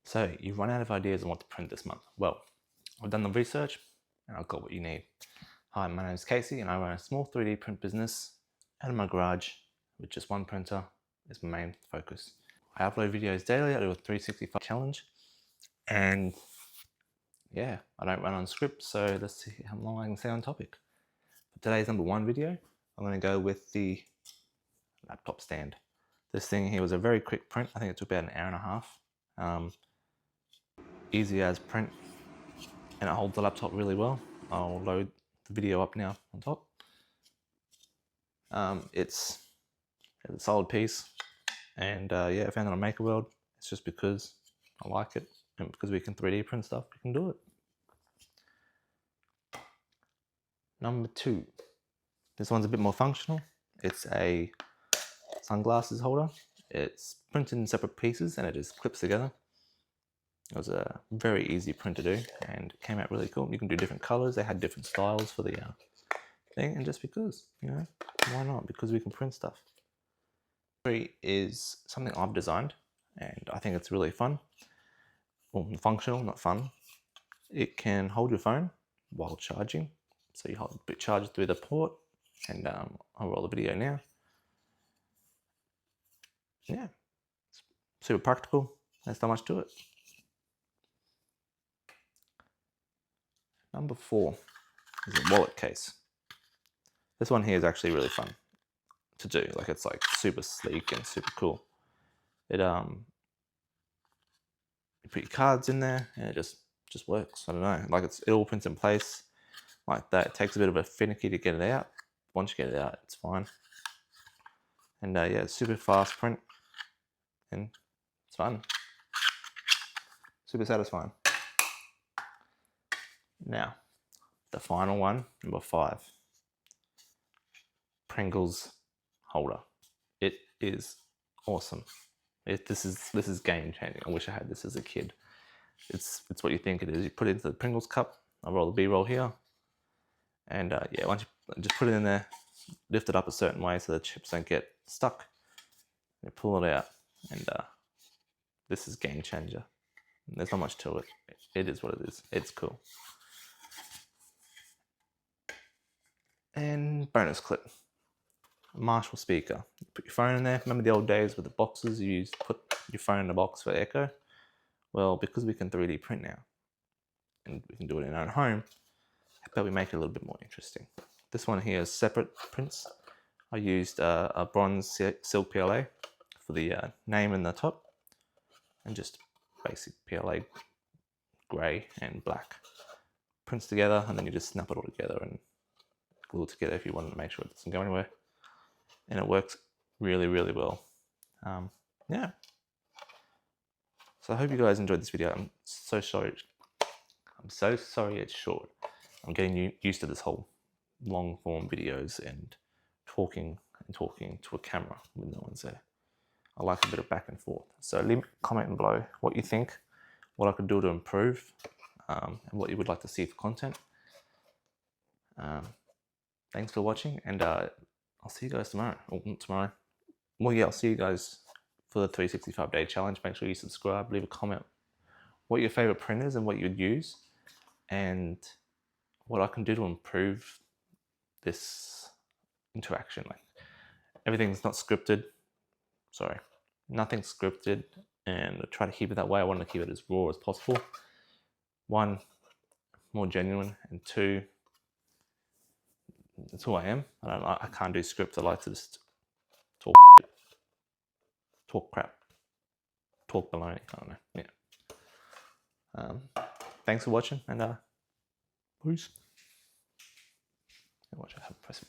So you've run out of ideas on what to print this month. Well, I've done the research and I've got what you need. Hi, my name is Casey and I run a small 3D print business out of my garage with just one printer is my main focus. I upload videos daily. I do a 365 challenge and yeah, I don't run on script, so let's see how long I can stay on topic. For today's number one video, I'm going to go with the laptop stand. This thing here was a very quick print. I think it took about an hour and a half. Easy as print, and it holds the laptop really well. I'll load the video up now on top. It's a solid piece, and yeah, I found it on MakerWorld. It's just because I like it, and because we can 3D print stuff, we can do it. Number two, this one's a bit more functional. It's a sunglasses holder. It's printed in separate pieces and it just clips together. It was a very easy print to do and it came out really cool. You can do different colors. They had different styles for the thing, and just because, you know, why not? Because we can print stuff. Three is something I've designed and I think it's really fun. Well, functional, not fun. It can hold your phone while charging. So you hold it charged through the port, and I'll roll the video now. Yeah, it's super practical. There's not much to it. Number four is a wallet case. This one here is actually really fun to do. Like, it's like super sleek and super cool. It you put your cards in there and it just works. I don't know. Like, it all prints in place like that. It takes a bit of a finicky to get it out. Once you get it out, it's fine. And yeah, it's super fast print and it's fun. Super satisfying. Now, the final one, number five. Pringles holder. It is awesome. This is game changing. I wish I had this as a kid. It's what you think it is. You put it into the Pringles cup. I roll the B-roll here, and yeah, once you just put it in there, lift it up a certain way so the chips don't get stuck. You pull it out, and this is game changer. There's not much to it. It is what it is. It's cool. And bonus clip. Marshall speaker. You put your phone in there. Remember the old days with the boxes? You used to put your phone in a box for echo. Well, because we can 3D print now, and we can do it in our own home, how about we make it a little bit more interesting? This one here is separate prints. I used a bronze silk PLA for the name in the top, and just basic PLA grey and black. Prints together, and then you just snap it all together and glue it together if you want to make sure it doesn't go anywhere. And it works really, really well. Yeah. So I hope you guys enjoyed this video. I'm so sorry it's short. I'm getting used to this whole long form videos and talking to a camera when no one's there. I like a bit of back and forth. So leave a comment below what you think, what I could do to improve, and what you would like to see for content. Thanks for watching, and I'll see you guys tomorrow. Or not tomorrow. Well, yeah, I'll see you guys for the 365-day challenge. Make sure you subscribe, leave a comment what your favorite print is and what you'd use, and what I can do to improve this interaction. Like, everything's not scripted. Sorry, nothing's scripted, and I try to keep it that way. I want to keep it as raw as possible. One, more genuine, and two, that's who I am. I can't do script. I like to just talk crap, talk baloney. I don't know. Yeah. Thanks for watching, and peace. Watch, I have press it.